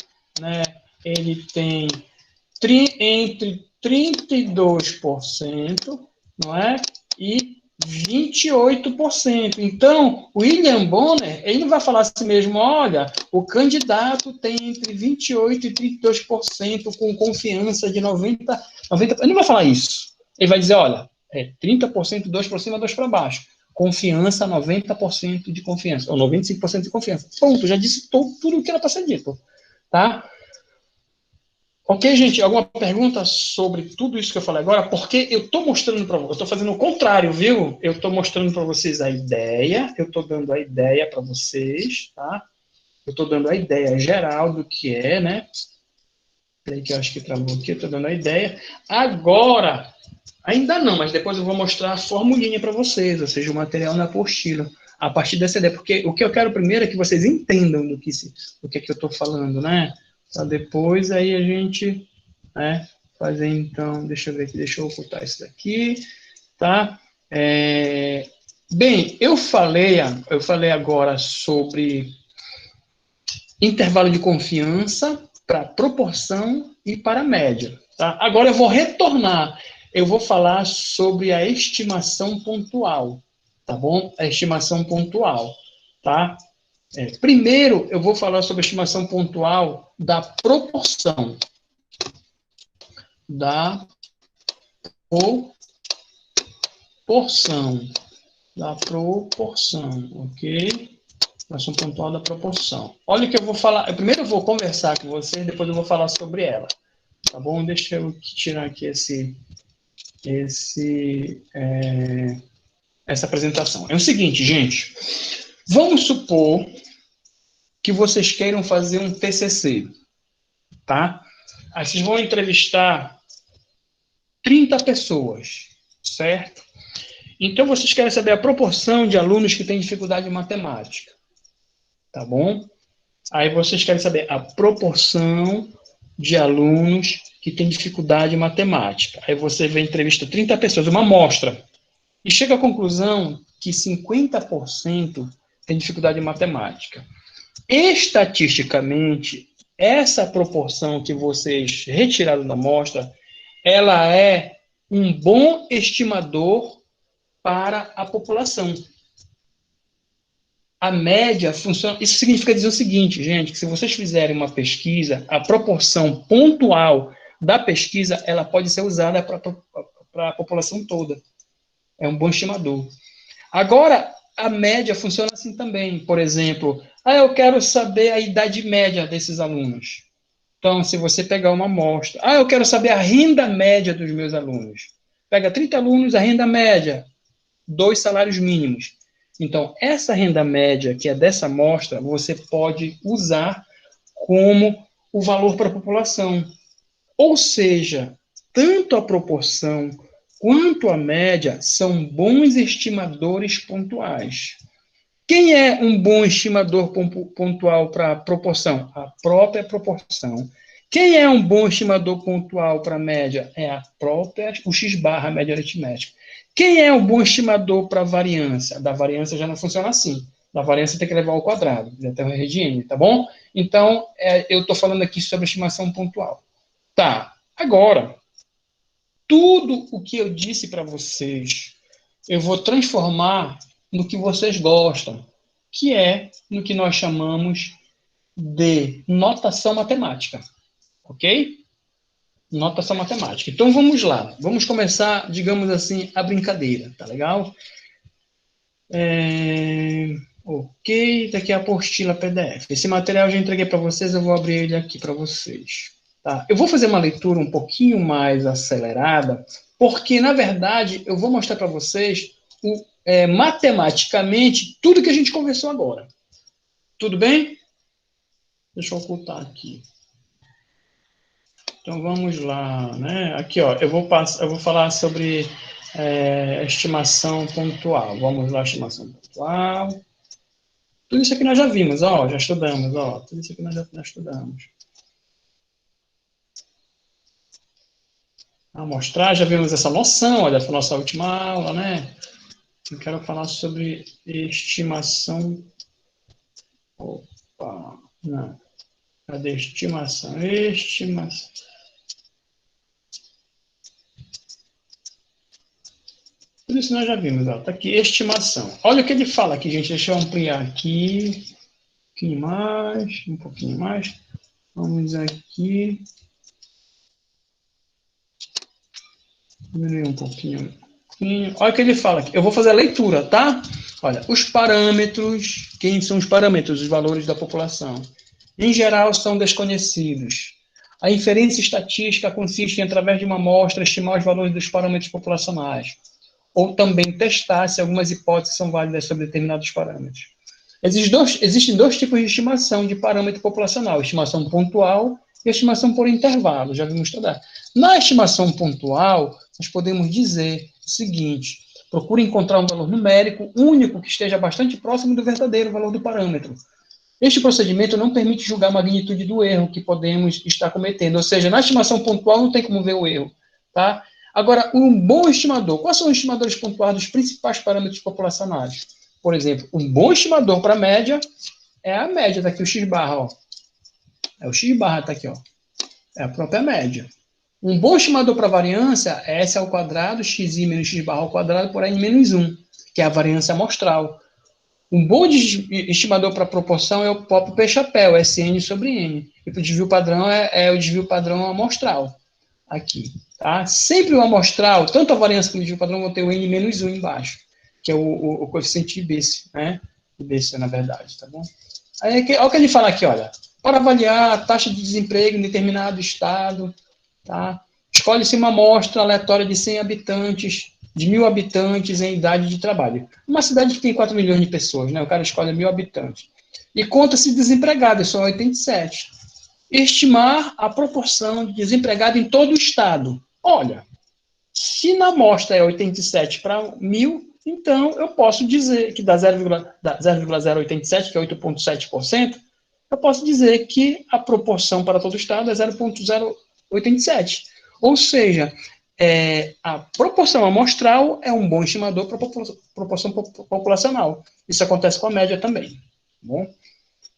entre 32%, não é? E 28%. Então, o William Bonner, ele vai falar assim mesmo, olha, o candidato tem entre 28% e 32% com confiança de 90%. Ele não vai falar isso. Ele vai dizer, olha, 30%, 2 para cima, 2 para baixo. Confiança, 90% de confiança, ou 95% de confiança. Pronto, já disse tudo o que era para ser dito. Tá? Ok, gente? Alguma pergunta sobre tudo isso que eu falei agora? Porque eu estou mostrando para vocês, eu estou fazendo o contrário, viu? Eu estou mostrando para vocês a ideia, eu estou dando a ideia para vocês, tá? Eu estou dando a ideia geral do que é, né? Peraí que eu acho que travou aqui, eu estou dando a ideia. Agora, ainda não, mas depois eu vou mostrar a formulinha para vocês, ou seja, o material na apostila, a partir dessa ideia. Porque o que eu quero primeiro é que vocês entendam do que eu estou falando, né? Para depois aí a gente fazer, então, deixa eu ver aqui, deixa eu ocultar isso daqui, tá? Bem, eu falei agora sobre intervalo de confiança para proporção e para média, tá? Agora eu vou retornar, eu vou falar sobre a estimação pontual, tá bom? A estimação pontual, tá? Primeiro, eu vou falar sobre a estimação pontual da proporção. Ok? Estimação pontual da proporção. Olha o que eu vou falar. Primeiro eu vou conversar com vocês, depois eu vou falar sobre ela. Tá bom? Deixa eu tirar aqui essa apresentação. É o seguinte, gente. Vamos supor que vocês queiram fazer um TCC, tá? Aí vocês vão entrevistar 30 pessoas, certo? Então, vocês querem saber a proporção de alunos que têm dificuldade em matemática, tá bom? Aí vocês querem saber a proporção de alunos que têm dificuldade em matemática. Aí você vê entrevista 30 pessoas, uma amostra, e chega à conclusão que 50% têm dificuldade em matemática. Estatisticamente, essa proporção que vocês retiraram da amostra, ela é um bom estimador para a população. A média funciona... Isso significa dizer o seguinte, gente, que se vocês fizerem uma pesquisa, a proporção pontual da pesquisa, ela pode ser usada para a população toda. É um bom estimador. Agora, a média funciona assim também. Por exemplo, eu quero saber a idade média desses alunos. Então, se você pegar uma amostra, eu quero saber a renda média dos meus alunos. Pega 30 alunos, a renda média, 2 salários mínimos. Então, essa renda média, que é dessa amostra, você pode usar como o valor para a população. Ou seja, tanto a proporção quanto a média são bons estimadores pontuais. Quem é um bom estimador pontual para a proporção? A própria proporção. Quem é um bom estimador pontual para a média? É a própria, o x-barra, a média aritmética. Quem é um bom estimador para a variância? Da variância já não funciona assim. Da variância tem que levar ao quadrado, até o R de n, tá bom? Então, eu estou falando aqui sobre a estimação pontual. Tá, agora, tudo o que eu disse para vocês, eu vou transformar no que vocês gostam, que é no que nós chamamos de notação matemática, ok? Notação matemática. Então, vamos lá. Vamos começar, digamos assim, a brincadeira, tá legal? Ok, daqui a apostila PDF. Esse material eu já entreguei para vocês, eu vou abrir ele aqui para vocês. Tá? Eu vou fazer uma leitura um pouquinho mais acelerada, porque, na verdade, eu vou mostrar para vocês matematicamente tudo que a gente conversou agora. Tudo bem? Deixa eu ocultar aqui. Então, vamos lá. Né? Aqui, ó, eu vou falar sobre estimação pontual. Vamos lá, estimação pontual. Tudo isso aqui nós já vimos, ó, já estudamos, ó. Tudo isso aqui nós já estudamos. Mostrar, já vimos essa noção, olha, foi a nossa última aula, né? Eu quero falar sobre estimação. Opa, não. Cadê estimação? Estimação. Tudo isso nós já vimos, ó. Tá aqui, estimação. Olha o que ele fala aqui, gente. Deixa eu ampliar aqui. Um pouquinho mais. Vamos aqui. Diminuir um pouquinho. Olha o que ele fala aqui. Eu vou fazer a leitura, tá? Olha, os parâmetros. Quem são os parâmetros? Os valores da população. Em geral, são desconhecidos. A inferência estatística consiste em, através de uma amostra, estimar os valores dos parâmetros populacionais. Ou também testar se algumas hipóteses são válidas sobre determinados parâmetros. Existem dois tipos de estimação de parâmetro populacional. Estimação pontual e estimação por intervalo. Já vimos estudar. Na estimação pontual, nós podemos dizer o seguinte: procure encontrar um valor numérico único que esteja bastante próximo do verdadeiro valor do parâmetro. Este procedimento não permite julgar a magnitude do erro que podemos estar cometendo. Ou seja, na estimação pontual não tem como ver o erro. Tá? Agora, um bom estimador. Quais são os estimadores pontuais dos principais parâmetros populacionais? Por exemplo, um bom estimador para a média é a média. Está aqui o x-barra, ó. É o x-barra, está aqui, ó. É a própria média. Um bom estimador para variância é S ao quadrado, xi menos x-barra ao quadrado, por N menos 1, que é a variância amostral. Um bom estimador para proporção é o próprio P-chapéu, Sn sobre N. E para o desvio padrão é o desvio padrão amostral. Aqui, tá? Sempre o amostral, tanto a variância como o desvio padrão vão ter o N menos 1 embaixo, que é o coeficiente IBC, né? IBC, na verdade, tá bom? Aí, olha o que ele fala aqui, olha. Para avaliar a taxa de desemprego em determinado estado, tá? Escolhe-se uma amostra aleatória de 100 habitantes, de 1.000 habitantes em idade de trabalho. Uma cidade que tem 4 milhões de pessoas, né? O cara escolhe 1.000 habitantes. E conta-se desempregados, são 87. Estimar a proporção de desempregado em todo o estado. Olha, se na amostra é 87 para 1.000, então eu posso dizer que dá 0,087, que é 8,7%, eu posso dizer que a proporção para todo o estado é 0,087. Ou seja, a proporção amostral é um bom estimador para a proporção populacional. Isso acontece com a média também. Tá bom?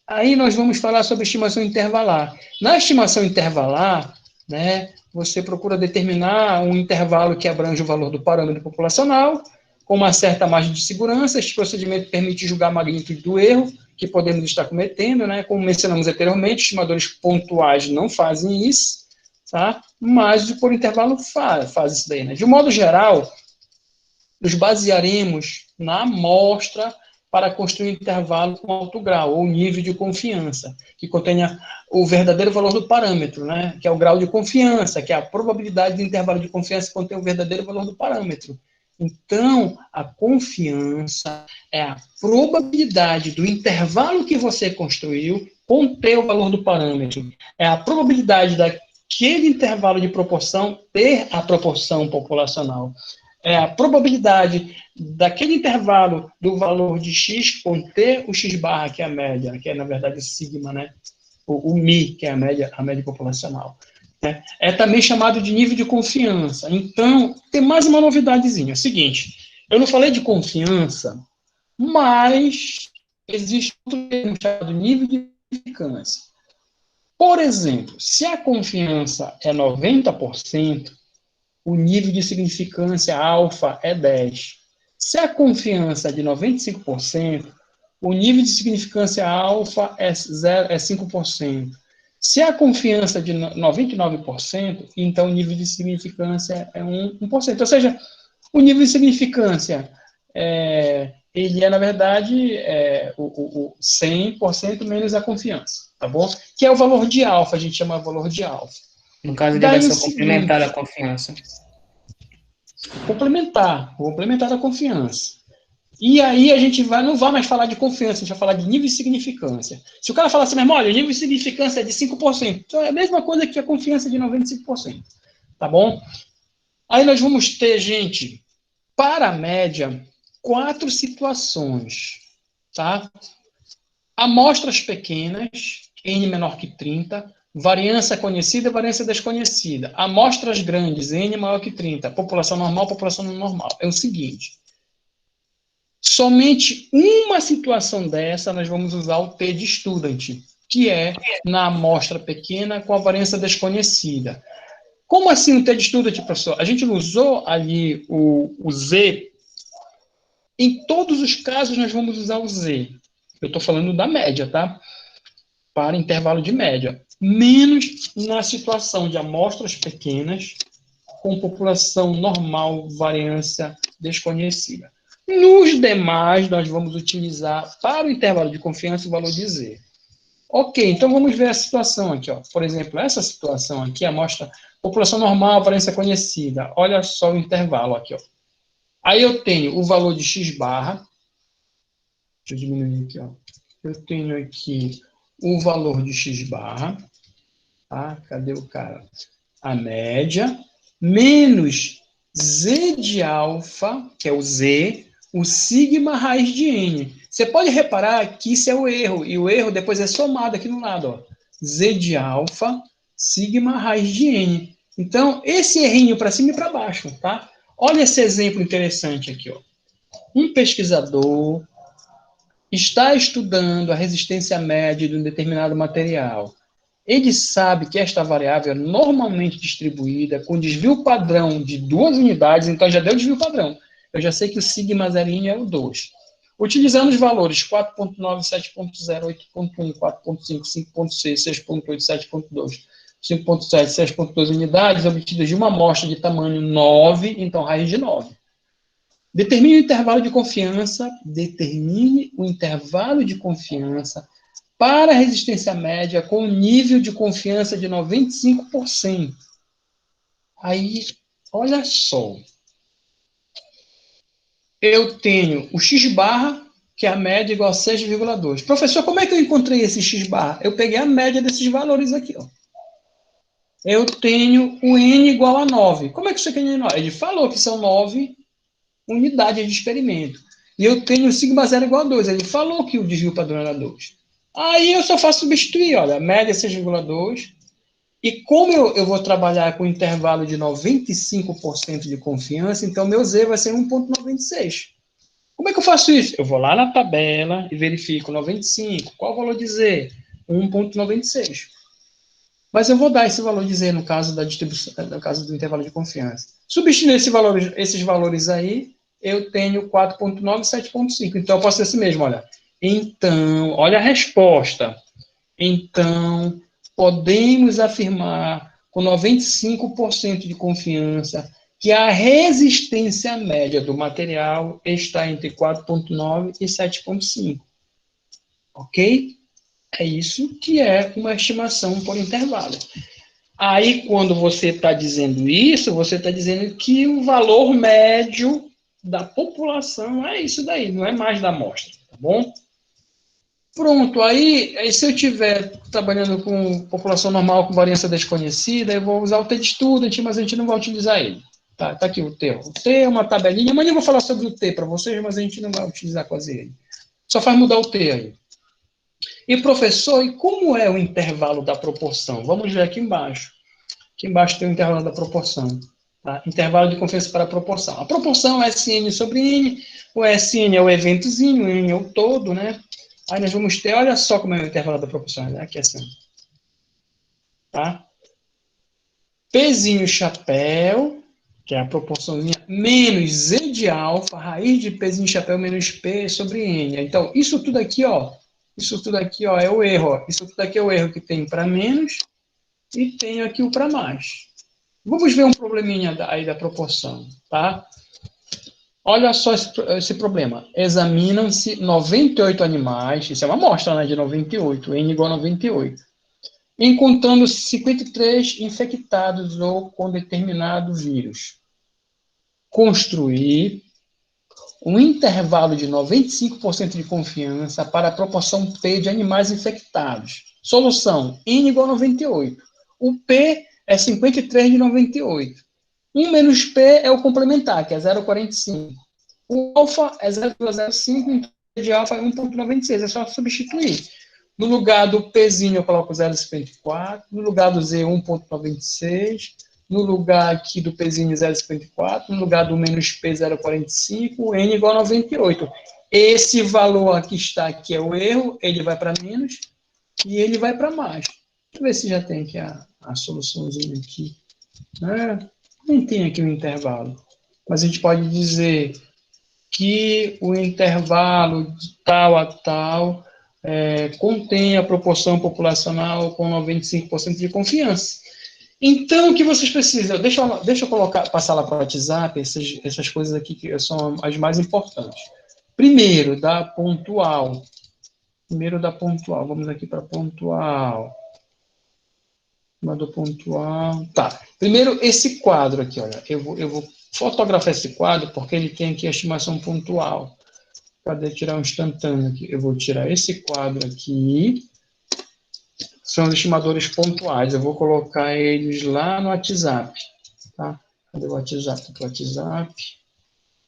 Aí nós vamos falar sobre estimação intervalar. Na estimação intervalar, né, você procura determinar um intervalo que abrange o valor do parâmetro populacional, com uma certa margem de segurança. Este procedimento permite julgar a magnitude do erro que podemos estar cometendo, né? Como mencionamos anteriormente, estimadores pontuais não fazem isso, tá? Mas por intervalo faz isso daí, né? De um modo geral, nos basearemos na amostra para construir um intervalo com alto grau, ou nível de confiança, que contenha o verdadeiro valor do parâmetro, né? Que é o grau de confiança, que é a probabilidade do intervalo de confiança que contém o verdadeiro valor do parâmetro. Então, a confiança é a probabilidade do intervalo que você construiu conter o valor do parâmetro. É a probabilidade daquele intervalo de proporção ter a proporção populacional. É a probabilidade daquele intervalo do valor de x conter o x barra, que é a média, que é, na verdade, o sigma, né? O mi, que é a média populacional. É também chamado de nível de confiança. Então, tem mais uma novidadezinha. É o seguinte, eu não falei de confiança, mas existe outro termo chamado nível de significância. Por exemplo, se a confiança é 90%, o nível de significância alfa é 10. Se a confiança é de 95%, o nível de significância alfa é 5%. Se a confiança é de 99%, então o nível de significância é 1%. Ou seja, o nível de significância, ele é, na verdade, o 100% menos a confiança, tá bom? Que é o valor de alfa, a gente chama de valor de alfa. No caso, ele vai Daí ser o o complementar da seguinte, confiança. complementar a confiança. E aí a gente não vai mais falar de confiança, a gente vai falar de nível de significância. Se o cara falar assim, meu irmão, olha, o nível de significância é de 5%, então é a mesma coisa que a confiança de 95%, tá bom? Aí nós vamos ter, gente, para a média, 4 situações, tá? Amostras pequenas, n menor que 30, variância conhecida e variância desconhecida. Amostras grandes, n maior que 30, população normal, população não normal. É o seguinte, somente uma situação dessa nós vamos usar o T de student, que é na amostra pequena com a variância desconhecida. Como assim o T de student, professor? A gente não usou ali o Z. Em todos os casos nós vamos usar o Z. Eu estou falando da média, tá? Para intervalo de média. Menos na situação de amostras pequenas com população normal, variância desconhecida. Nos demais, nós vamos utilizar para o intervalo de confiança o valor de Z. Ok, então vamos ver a situação aqui. Ó. Por exemplo, essa situação aqui, a amostra população normal, variância conhecida. Olha só o intervalo aqui. Ó. Aí eu tenho o valor de x barra. Deixa eu diminuir aqui. Ó. Eu tenho aqui o valor de x barra. Tá? Cadê o cara? A média, menos z de alfa, que é o z, o sigma raiz de n. Você pode reparar que isso é o erro, e o erro depois é somado aqui no lado, ó. Z de alfa, sigma raiz de n. Então, esse errinho para cima e para baixo, tá? Olha esse exemplo interessante aqui, ó. Um pesquisador está estudando a resistência média de um determinado material. Ele sabe que esta variável é normalmente distribuída com desvio padrão de 2 unidades, então já deu desvio padrão. Eu já sei que o sigma zerinho é o 2. Utilizando os valores 4.9, 7.0, 8.1, 4.5, 5.6, 6.8, 7.2, 5.7, 6.2 unidades obtidas de uma amostra de tamanho 9, então raiz de 9. Determine o intervalo de confiança, para a resistência média com nível de confiança de 95%. Aí, olha só. Eu tenho o x barra, que é a média igual a 6,2. Professor, como é que eu encontrei esse x barra? Eu peguei a média desses valores aqui, ó. Eu tenho o n igual a 9. Como é que isso aqui é 9? Ele falou que são 9 unidades de experimento. E eu tenho o sigma zero igual a 2. Ele falou que o desvio padrão era 2. Aí eu só faço substituir, olha, a média é 6,2. E como eu vou trabalhar com intervalo de 95% de confiança, então meu Z vai ser 1,96. Como é que eu faço isso? Eu vou lá na tabela e verifico 95. Qual o valor de Z? 1,96. Mas eu vou dar esse valor de Z no caso da distribuição, no caso do intervalo de confiança. Substituindo esses valores aí, eu tenho 4,9 e 7,5. Então eu posso ser assim mesmo, olha. Então, olha a resposta. Então, podemos afirmar com 95% de confiança que a resistência média do material está entre 4,9 e 7,5. Ok? É isso que é uma estimação por intervalo. Aí, quando você está dizendo isso, você está dizendo que o valor médio da população é isso daí, não é mais da amostra, tá bom? Pronto, aí se eu estiver trabalhando com população normal com variância desconhecida, eu vou usar o T de student, mas a gente não vai utilizar ele. Tá aqui o T. O T é uma tabelinha, amanhã eu vou falar sobre o T para vocês, mas a gente não vai utilizar quase ele. Só faz mudar o T aí. E, professor, e como é o intervalo da proporção? Vamos ver aqui embaixo. Aqui embaixo tem o intervalo da proporção. Tá? Intervalo de confiança para a proporção. A proporção é SN sobre N. O SN é o eventozinho, o N é o todo, né? Aí nós vamos ter, olha só como é o intervalo da proporção. Né? Aqui assim. Tá? Pzinho chapéu, que é a proporçãozinha, menos Z de alfa, raiz de Pzinho chapéu menos P sobre N. Então, isso tudo aqui, ó, é o erro. Ó. Isso tudo aqui é o erro que tem para menos e tem aqui o para mais. Vamos ver um probleminha aí da proporção, tá? Olha só esse problema. Examinam-se 98 animais, isso é uma amostra, né, de 98, N igual a 98, encontrando 53 infectados ou com determinado vírus. Construir um intervalo de 95% de confiança para a proporção P de animais infectados. Solução, N igual a 98. O P é 53 de 98. 1 menos P é o complementar, que é 0,45. O alfa é 0,05, então o de alfa é 1,96. É só substituir. No lugar do Pzinho eu coloco 0,54. No lugar do Z, 1,96. No lugar aqui do Pzinho, 0,54. No lugar do menos P, 0,45. N igual a 98. Esse valor aqui está aqui é o erro. Ele vai para menos e ele vai para mais. Deixa eu ver se já tem aqui a soluçãozinha aqui. Nem tem aqui um intervalo. Mas a gente pode dizer que o intervalo de tal a tal contém a proporção populacional com 95% de confiança. Então, o que vocês precisam? Deixa eu passar lá para o WhatsApp essas coisas aqui que são as mais importantes. Primeiro, da pontual. Vamos aqui para pontual. Do pontual. Tá. Primeiro, esse quadro aqui, olha. Eu vou fotografar esse quadro porque ele tem aqui a estimação pontual. Cadê tirar um instantâneo aqui? Eu vou tirar esse quadro aqui. São os estimadores pontuais. Eu vou colocar eles lá no WhatsApp. Tá? Cadê o WhatsApp? O WhatsApp.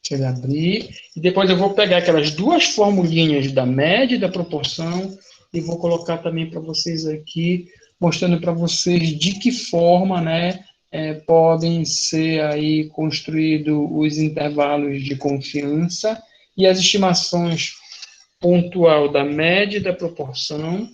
Deixa ele abrir. E depois eu vou pegar aquelas duas formulinhas da média e da proporção e vou colocar também para vocês aqui, mostrando para vocês de que forma, né, podem ser aí construídos os intervalos de confiança e as estimações pontual da média e da proporção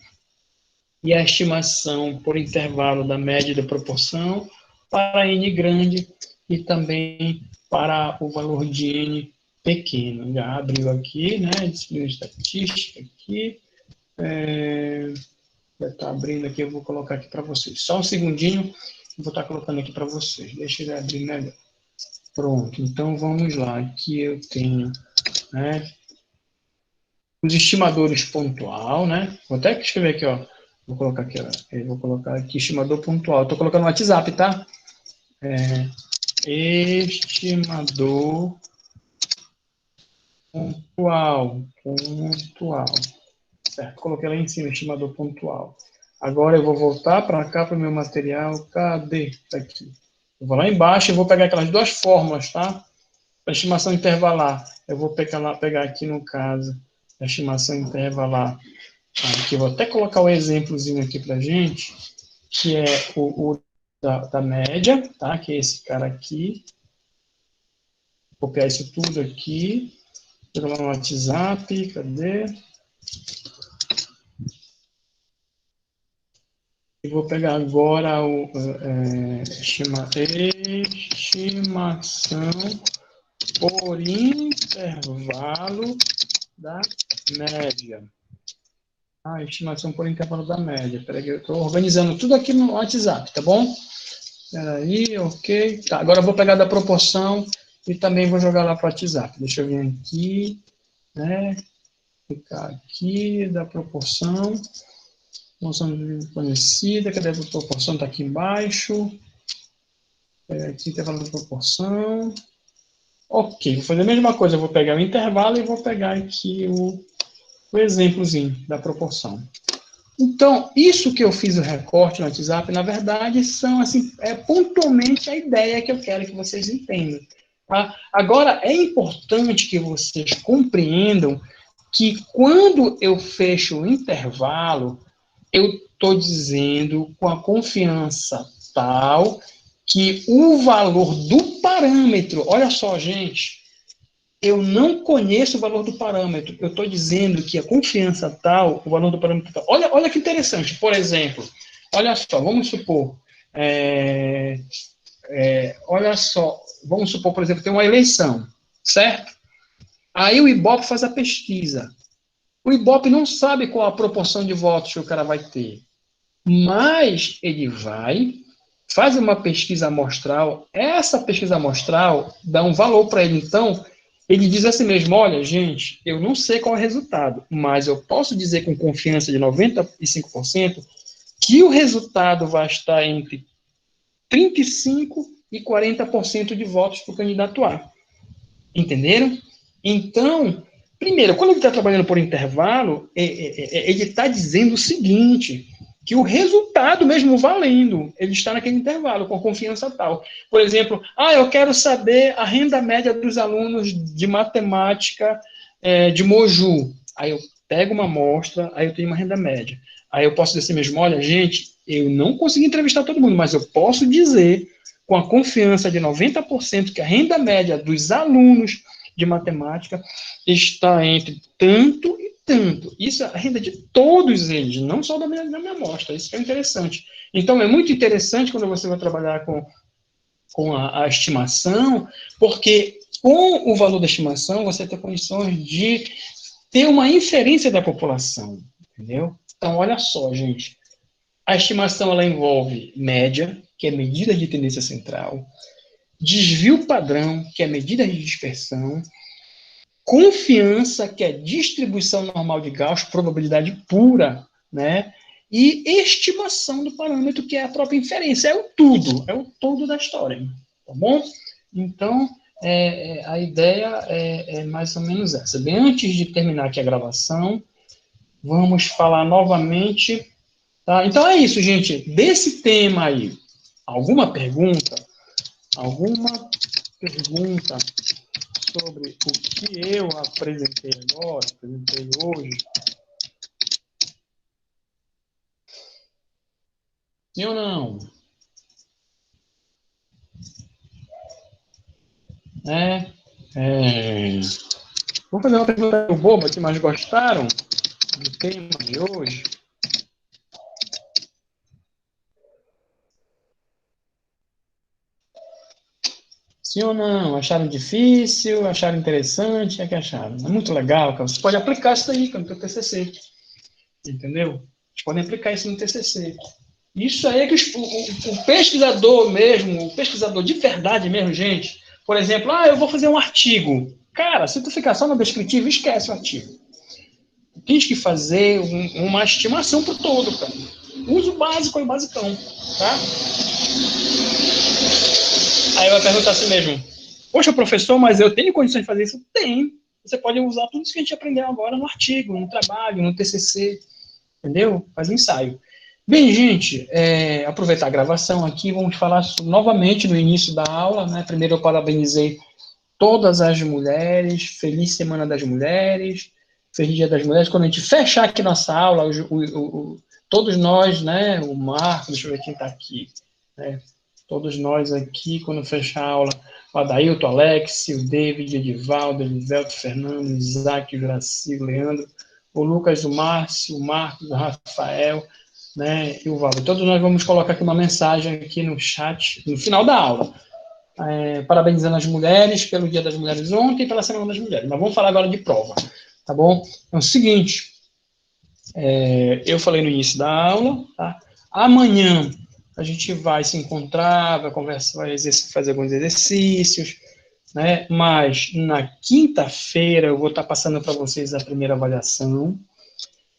e a estimação por intervalo da média e da proporção para N grande e também para o valor de N pequeno. Já abriu aqui, né, disciplina de estatística aqui, já está abrindo aqui, eu vou colocar aqui para vocês. Só um segundinho, vou estar colocando aqui para vocês. Deixa ele abrir melhor. Pronto, então vamos lá. Aqui eu tenho, né, os estimadores pontual, né? Vou até escrever aqui, ó. Vou colocar aqui, ó. Eu vou colocar aqui estimador pontual. Estou colocando no WhatsApp, tá? Estimador pontual. Certo, coloquei lá em cima, estimador pontual. Agora eu vou voltar para cá, para o meu material. Cadê? Tá aqui. Eu vou lá embaixo e vou pegar aquelas duas fórmulas, tá? Para estimação intervalar. Eu vou pegar aqui no caso, a estimação intervalar. Aqui eu vou até colocar o exemplozinho aqui para gente, que é o da média, tá? Que é esse cara aqui. Vou copiar isso tudo aqui. Vou lá no WhatsApp, cadê? E vou pegar agora estimação por intervalo da média. Estimação por intervalo da média. Peraí, eu estou organizando tudo aqui no WhatsApp, tá bom? Peraí, ok. Tá, agora eu vou pegar da proporção e também vou jogar lá para o WhatsApp. Deixa eu vir aqui, né? Ficar aqui da proporção. Proporção conhecida, cadê a proporção? Está aqui embaixo. Aqui tem valor da proporção. Ok, vou fazer a mesma coisa. Eu vou pegar o intervalo e vou pegar aqui o exemplozinho da proporção. Então, isso que eu fiz o recorte no WhatsApp, na verdade, são assim, pontualmente a ideia que eu quero que vocês entendam. Tá? Agora, é importante que vocês compreendam que quando eu fecho o intervalo, eu estou dizendo com a confiança tal que o valor do parâmetro, olha só, gente, eu não conheço o valor do parâmetro, eu estou dizendo que a confiança tal, o valor do parâmetro tal. Olha que interessante, por exemplo, olha só, vamos supor, olha só, vamos supor, por exemplo, tem uma eleição, certo? Aí o Ibope faz a pesquisa. O Ibope não sabe qual a proporção de votos que o cara vai ter, mas ele faz uma pesquisa amostral, essa pesquisa amostral dá um valor para ele, então, ele diz assim mesmo, olha, gente, eu não sei qual é o resultado, mas eu posso dizer com confiança de 95% que o resultado vai estar entre 35% e 40% de votos para o candidato A. Entenderam? Então, primeiro, quando ele está trabalhando por intervalo, ele está dizendo o seguinte, que o resultado mesmo valendo, ele está naquele intervalo, com confiança tal. Por exemplo, eu quero saber a renda média dos alunos de matemática de Moju. Aí eu pego uma amostra, aí eu tenho uma renda média. Aí eu posso dizer assim mesmo, olha, gente, eu não consegui entrevistar todo mundo, mas eu posso dizer, com a confiança de 90%, que a renda média dos alunos de matemática está entre tanto e tanto. Isso é a renda de todos eles, não só da minha amostra. Isso que é interessante. Então, é muito interessante quando você vai trabalhar com a estimação, porque com o valor da estimação, você tem condições de ter uma inferência da população, entendeu? Então, olha só, gente. A estimação, ela envolve média, que é medida de tendência central, desvio padrão, que é medida de dispersão, confiança, que é distribuição normal de Gauss, probabilidade pura, né? E estimação do parâmetro, que é a própria inferência. É o todo da história, tá bom? Então, a ideia é mais ou menos essa. Bem, antes de terminar aqui a gravação, vamos falar novamente, tá? Então é isso, gente. Desse tema aí, alguma pergunta? Alguma pergunta sobre o que eu apresentei agora, apresentei hoje? Sim ou não? Vou fazer uma pergunta boba que mais gostaram do tema de hoje. Sim ou não? Acharam difícil? Acharam interessante? É que acharam? É muito legal, cara. Você pode aplicar isso aí, cara, no teu TCC. Entendeu? Vocês podem aplicar isso no TCC. Isso aí é que o pesquisador mesmo, o pesquisador de verdade mesmo, gente, por exemplo, eu vou fazer um artigo. Cara, se tu ficar só no descritivo, esquece o artigo. Tens que fazer uma estimação para o todo, cara. Uso básico e basicão, tá? Aí vai perguntar assim mesmo, poxa, professor, mas eu tenho condições de fazer isso? Tem. Você pode usar tudo isso que a gente aprendeu agora no artigo, no trabalho, no TCC, entendeu? Faz um ensaio. Bem, gente, aproveitar a gravação aqui, vamos falar novamente no início da aula, né? Primeiro eu parabenizei todas as mulheres, feliz Semana das Mulheres, feliz Dia das Mulheres. Quando a gente fechar aqui nossa aula, todos nós, né? O Marcos, deixa eu ver quem está aqui, né? Todos nós aqui, quando fechar a aula, o Adailton, Alex, o David, Edivaldo, Elivelto, Fernando, Isaac, o Graci, o Leandro, o Lucas, o Márcio, o Marcos, o Rafael, né, e o Valdo. Todos nós vamos colocar aqui uma mensagem aqui no chat, no final da aula, parabenizando as mulheres pelo Dia das Mulheres ontem e pela Semana das Mulheres. Mas vamos falar agora de prova, tá bom? É o seguinte, eu falei no início da aula, tá? Amanhã a gente vai se encontrar, vai conversar, vai fazer alguns exercícios, né? Mas na quinta-feira eu vou estar passando para vocês a primeira avaliação.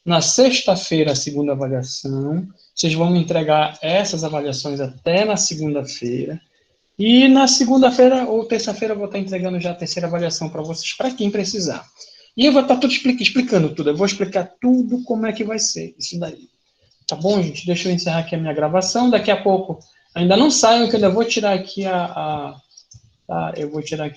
Na sexta-feira, a segunda avaliação. Vocês vão me entregar essas avaliações até na segunda-feira. E na segunda-feira ou terça-feira eu vou estar entregando já a terceira avaliação para vocês, para quem precisar. E eu vou estar tudo explicando tudo. Eu vou explicar tudo como é que vai ser isso daí. Tá bom, gente? Deixa eu encerrar aqui a minha gravação. Daqui a pouco, ainda não saiam, que eu ainda vou tirar aqui eu vou tirar aqui